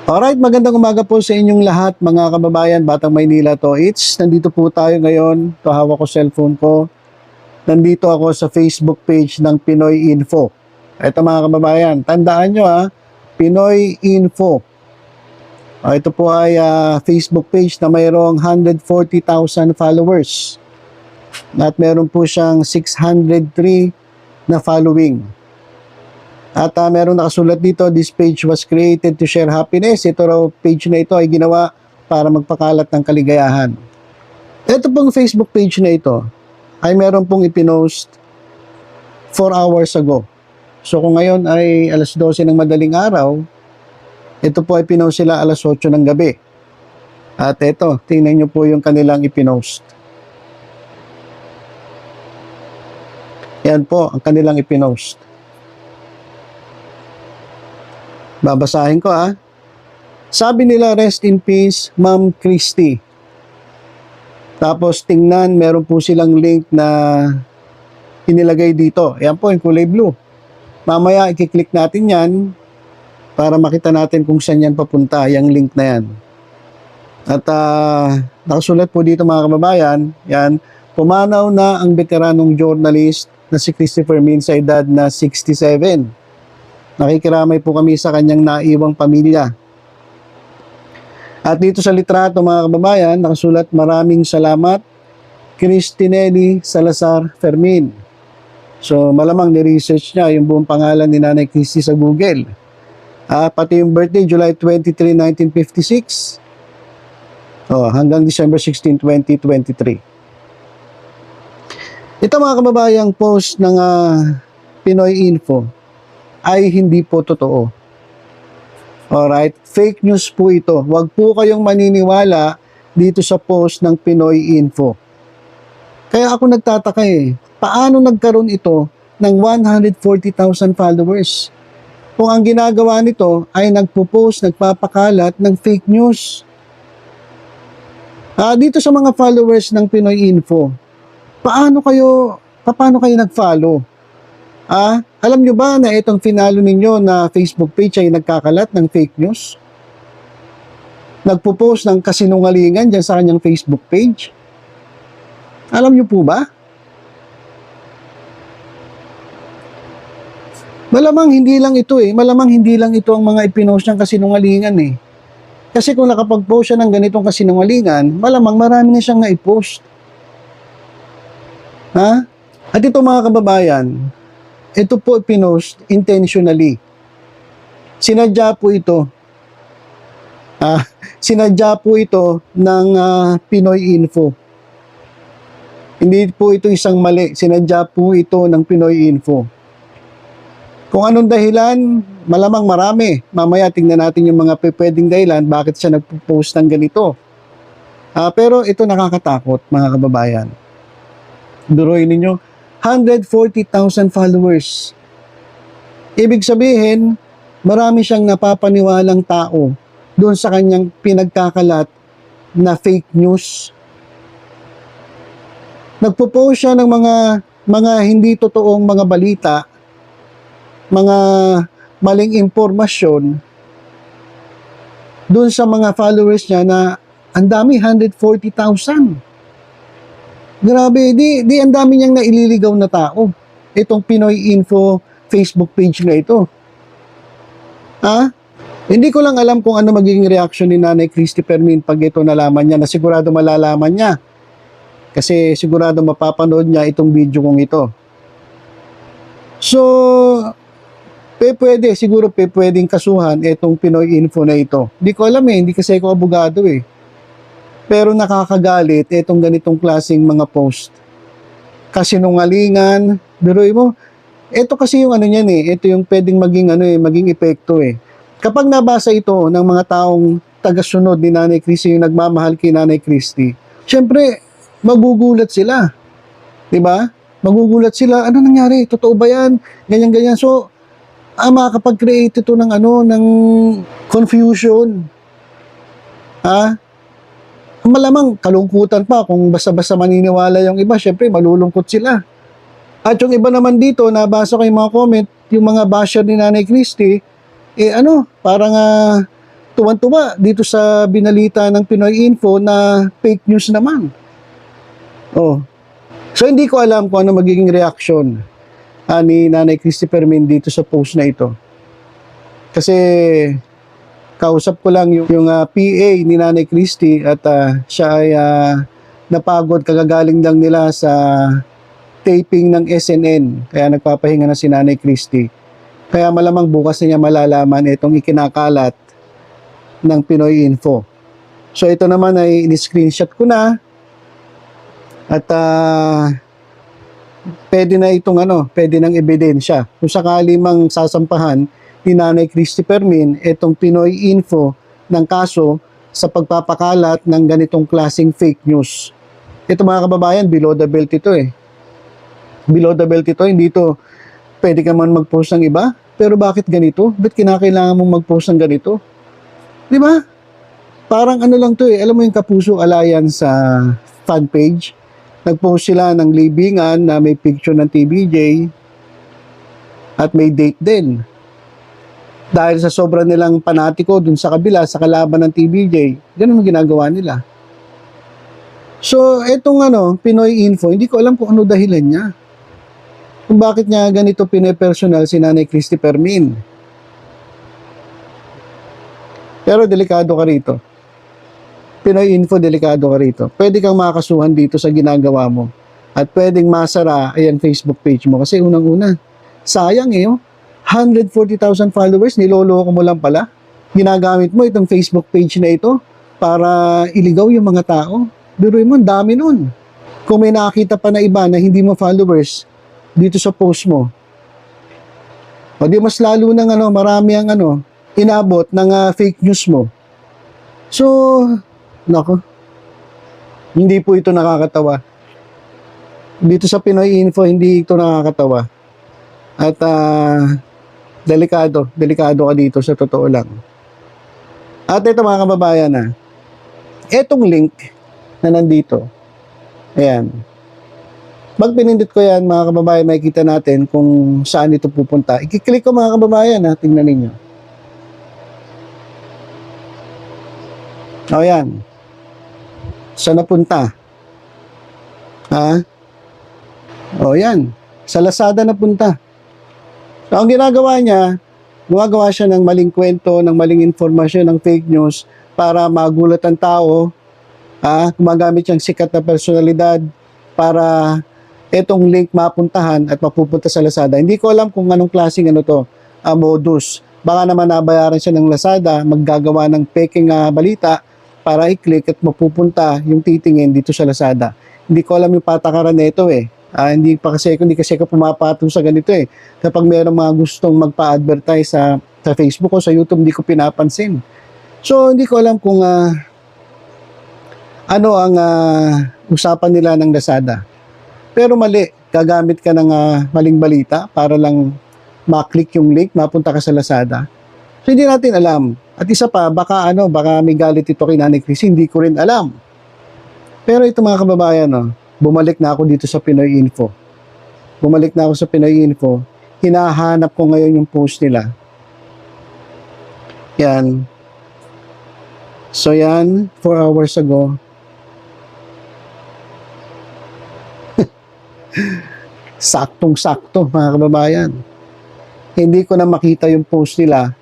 Alright, magandang umaga po sa inyong lahat mga kababayan, Batang Maynila to. Nandito po tayo ngayon. Ito, hawak ko cellphone ko. Nandito ako sa Facebook page ng Pinoy Info. Ito mga kababayan, tandaan nyo Pinoy Info. Ito po ay Facebook page na mayroong 140,000 followers. At meron po siyang 603 na following. At meron nakasulat dito, this page was created to share happiness. Ito raw page na ito ay ginawa para magpakalat ng kaligayahan. Ito pong Facebook page na ito ay meron pong ipinost 4 hours ago. So kung ngayon ay alas 12 ng madaling araw, ito po ay pinost sila alas 8 ng gabi. At ito, tingnan nyo po yung kanilang ipinost. Yan po ang kanilang ipinost. Babasahin ko Sabi nila, rest in peace, Ma'am Christy. Tapos tingnan, meron po silang link na inilagay dito. Ayan po, yung kulay blue. Mamaya, i-click natin yan para makita natin kung saan yan papunta, yung link na yan. At nakasulat po dito mga kababayan, yan, pumanaw na ang veteranong journalist na si Christopher Min sa edad na 67. Nakikiramay po kami sa kanyang naiwang pamilya. At dito sa litrato mga kababayan, nakasulat, maraming salamat, Cristinelli Salazar Fermin. So malamang ni-research niya yung buong pangalan ni Nanay Christy sa Google. Pati yung birthday, July 23, 1956. Hanggang December 16, 2023. Ito mga kababayang post ng Pinoy Info ay hindi po totoo. Alright? Fake news po ito. Huwag po kayong maniniwala dito sa post ng Pinoy Info. Kaya ako nagtataka paano nagkaroon ito ng 140,000 followers? Kung ang ginagawa nito ay nagpo-post, nagpapakalat ng fake news. Dito sa mga followers ng Pinoy Info, paano kayo nag-follow? Alam nyo ba na itong finalo ninyo na Facebook page ay nagkakalat ng fake news? Nagpo-post ng kasinungalingan dyan sa kanyang Facebook page? Alam nyo po ba? Malamang hindi lang ito Malamang hindi lang ito ang mga ipinost niyang kasinungalingan Kasi kung nakapag-post siya ng ganitong kasinungalingan, malamang marami na siyang na-post. At ito mga kababayan, ito po pinost intentionally. Sinadya po ito. Sinadya po ito ng Pinoy Info. Hindi po ito isang mali. Sinadya po ito ng Pinoy Info. Kung anong dahilan, malamang marami. Mamaya tingnan natin yung mga pwedeng dahilan bakit siya nagpo-post ng ganito. Pero ito nakakatakot mga kababayan. Biruin ninyo, 140,000 followers. Ibig sabihin, marami siyang napapaniwalang tao doon sa kanyang pinagkakalat na fake news. Nagpo-post siya ng mga hindi totoong mga balita, mga maling impormasyon doon sa mga followers niya na ang dami, 140,000. Grabe, di ang dami niyang naililigaw na tao. Itong Pinoy Info Facebook page na ito. Hindi ko lang alam kung ano magiging reaction ni Nanay Christy Fermin pag ito nalaman niya, na sigurado malalaman niya. Kasi sigurado mapapanood niya itong video kong ito. So, siguro pwedeng kasuhan itong Pinoy Info na ito. Hindi ko alam hindi kasi ako abogado Pero nakakagalit itong ganitong klaseng mga post. Kasinungalingan, biruin mo. Ito kasi yung niyan ito yung pwedeng maging epekto Kapag nabasa ito ng mga taong tagasunod ni Nanay Christy, yung nagmamahal kay Nanay Christy, syempre magugulat sila. 'Di ba? Magugulat sila, ano nangyari? Totoo ba 'yan? Ganyan. So, makakapag-create ito ng ng confusion. Malamang kalungkutan pa kung basta-basta maniniwala yung iba, syempre malulungkot sila. At yung iba naman dito, nabasa ko yung mga comment, yung mga basher ni Nanay Christy, parang tuwan-tuwa dito sa binalita ng Pinoy Info na fake news naman. Oh. So hindi ko alam kung ano magiging reaction ni Nanay Christy Fermin dito sa post na ito. Kasi kausap ko lang yung PA ni Nanay Christy at siya ay napagod, kagagaling lang nila sa taping ng SNN. Kaya nagpapahinga na si Nanay Christy. Kaya malamang bukas na niya malalaman itong ikinakalat ng Pinoy Info. So ito naman ay in-screenshot ko na at pwede na itong pwede ng ebidensya. Kung sakali mang sasampahan ni Nanay Christy Fermin itong Pinoy Info ng kaso sa pagpapakalat ng ganitong klaseng fake news. Ito mga kababayan, below the belt ito eh. Below the belt ito, hindi ito pwede ka man mag-post ng iba, pero bakit ganito? Ba't kinakailangan mong mag-post ng ganito? Di ba? Parang lang to eh, alam mo yung Kapuso Alliance sa fan page? Nag-post sila ng libingan na may picture ng TBJ at may date din. Dahil sa sobra nilang panatiko dun sa kabila, sa kalaban ng TBJ, ganun ang ginagawa nila. So, etong Pinoy Info, hindi ko alam kung ano dahilan niya. Kung bakit niya ganito pinipersonal si Nanay Christy Fermin. Pero delikado ka rito. Pinoy Info, delikado ka rito. Pwede kang makasuhan dito sa ginagawa mo. At pwedeng masara ayan Facebook page mo. Kasi unang-una, sayang 140,000 followers, niloloko mo lang pala. Ginagamit mo itong Facebook page na ito para iligaw yung mga tao. Biruin mo, dami nun. Kung may nakakita pa na iba na hindi mo followers dito sa post mo, o di mas lalo ng marami ang inabot ng fake news mo. So, nako, hindi po ito nakakatawa. Dito sa Pinoy Info, hindi ito nakakatawa. At delikado ka dito sa totoo lang. At ito mga kababayan etong link na nandito, ayan, pag pinindot ko yan mga kababayan, makikita natin kung saan ito pupunta. I-click ko mga kababayan tingnan ninyo. O yan, saan napunta? O yan, sa Lazada napunta. So, ang ginagawa niya, gumagawa siya ng maling kwento, ng maling informasyon, ng fake news para magulat ang tao. Gumagamit siyang sikat na personalidad para itong link mapuntahan at mapupunta sa Lazada. Hindi ko alam kung anong klaseng modus. Baka naman nabayaran siya ng Lazada, maggagawa ng peking balita para i-click at mapupunta yung titingin dito sa Lazada. Hindi ko alam yung patakaran nito hindi kasi ako pumapatong sa ganito Kapag mayroong mga gustong magpa-advertise sa Facebook o sa YouTube, hindi ko pinapansin. So, hindi ko alam kung ano ang usapan nila ng Lazada. Pero mali, gagamit ka ng maling balita para lang maklik yung link, mapunta ka sa Lazada. So, hindi natin alam. At isa pa, baka may galit ito kay Nanay Christy, hindi ko rin alam. Pero ito mga kababayan, bumalik na ako dito sa Pinoy Info. Bumalik na ako sa Pinoy Info. Hinahanap ko ngayon yung post nila. Yan. So yan, 4 hours ago. Saktong-sakto mga kababayan. Hindi ko na makita yung post nila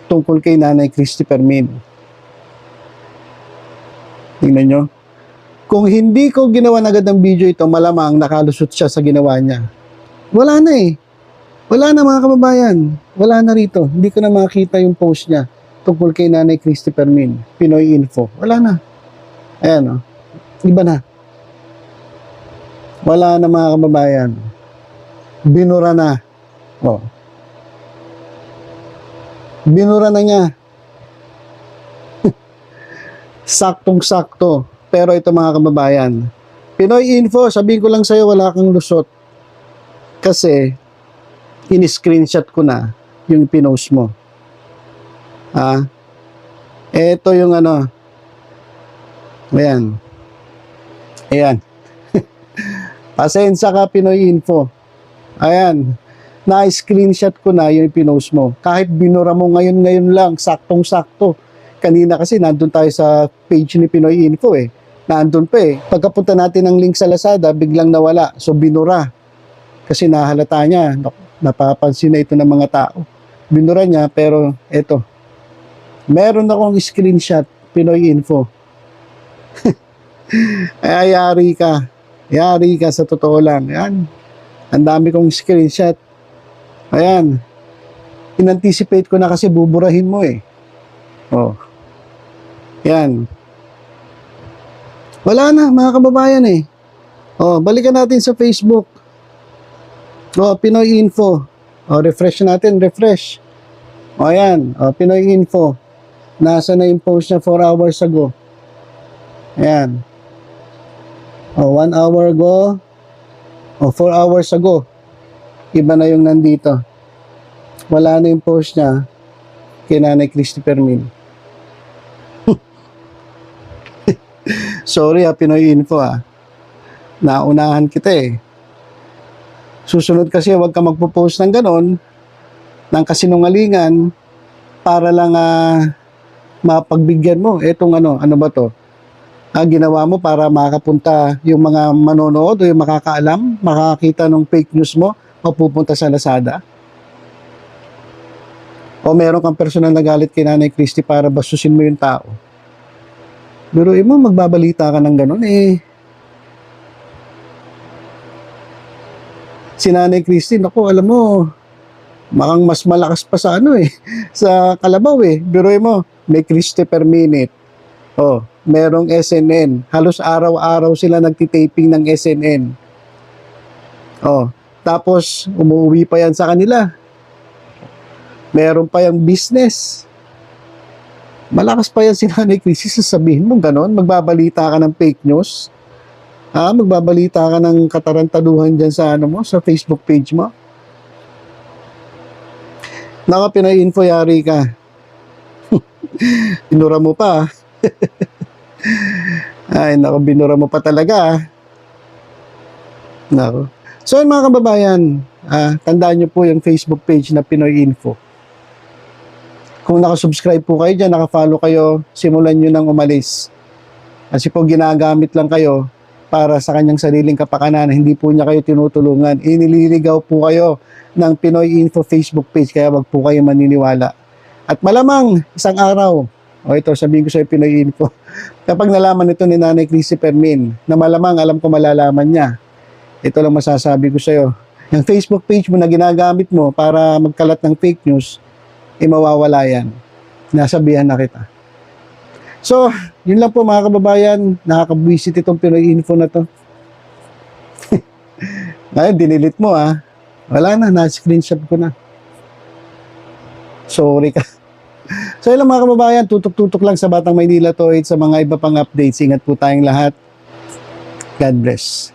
tungkol kay Nanay Christy Fermin. Tingnan nyo. Kung hindi ko ginawa agad ng video ito, malamang nakalusot siya sa ginawa niya. Wala na Wala na mga kababayan. Wala na rito. Hindi ko na makita yung post niya tungkol kay Nanay Christy Fermin. Pinoy Info. Wala na. Ayan Iba na. Wala na mga kababayan. Binura na. Binura na niya. Saktong-sakto. Pero ito mga kababayan, Pinoy Info, sabihin ko lang sa'yo, wala kang lusot. Kasi, in-screenshot ko na yung pinost mo. Ito yung Ayan. Ayan. Pasensya ka, Pinoy Info. Ayan. Na-screenshot ko na yung pinost mo. Kahit binura mo ngayon lang, saktong-sakto. Kanina kasi nandun tayo sa page ni Pinoy Info eh. Nandun pa eh. Pagkapunta natin ng link sa Lazada, biglang nawala. So binura. Kasi nahalata niya. Napapansin na ito ng mga tao. Binura niya pero eto. Meron akong screenshot Pinoy Info. Ay, yari ka. Yari ka sa totoo lang. Yan. Ang dami kong screenshot. Ayan. In-anticipate ko na kasi buburahin mo eh. Oh. Yan. Wala na, mga kababayan eh. Oh, balikan natin sa Facebook. Oh, Pinoy Info. Oh, refresh natin, refresh. Oh, ayan. Oh, Pinoy Info. Nasa na yung post niya 4 hours ago. Ayan. Oh, 1 hour ago. Oh, 4 hours ago. Iba na yung nandito. Wala na yung post niya kay Nanay Christy Fermin. Sorry Pinoy Info Naunahan kita eh. Susunod kasi wag ka magpo-post ng ganon, ng kasinungalingan, para lang mapagbigyan mo. Etong ano ba to? Ginawa mo para makapunta yung mga manonood o yung makakaalam, makakita ng fake news mo o pupunta sa Lazada. O meron kang personal na galit kay Nanay Christy para bastusin mo yung tao. Pero mo, magbabalita ka ng gano'n eh. Si Nanay Christy, naku, alam mo, makang mas malakas pa sa sa Kalabaw eh. Pero mo, may Christy per minute. Oh, merong SNN. Halos araw-araw sila nagtitaping ng SNN. Oh, tapos umuwi pa yan sa kanila. Meron pa yung business. Malakas pa yan si Nanay Christy, sasabihin mo ganon, magbabalita ka ng fake news. Magbabalita ka ng katarantaduhan dyan sa sa Facebook page mo. Naka Pinoy Info, yari ka. Binura mo pa. Ay, naku, binura mo pa talaga. Naku. So, mga kababayan, tandaan nyo po yung Facebook page na Pinoy Info. Kung nakasubscribe po kayo dyan, nakafollow kayo, simulan nyo nang umalis. Kasi po ginagamit lang kayo para sa kanyang sariling kapakanan, hindi po niya kayo tinutulungan. Inililigaw po kayo ng Pinoy Info Facebook page, kaya wag po kayo maniniwala. At malamang, isang araw, ito, sabihin ko sa Pinoy Info, kapag nalaman ito ni Nanay Christy Fermin, na malamang alam ko malalaman niya, ito lang masasabi ko sa iyo. Yung Facebook page mo na ginagamit mo para magkalat ng fake news, mawawala yan. Nasabihan na kita. So, yun lang po mga kababayan. Nakakabwisit itong Pinoy Info na to. Ngayon, dinilit mo Wala na, na-screenshot ko na. Sorry ka. So, yun lang mga kababayan. Tutok-tutok lang sa Batang Maynila to. Sa mga iba pang updates. Ingat po tayong lahat. God bless.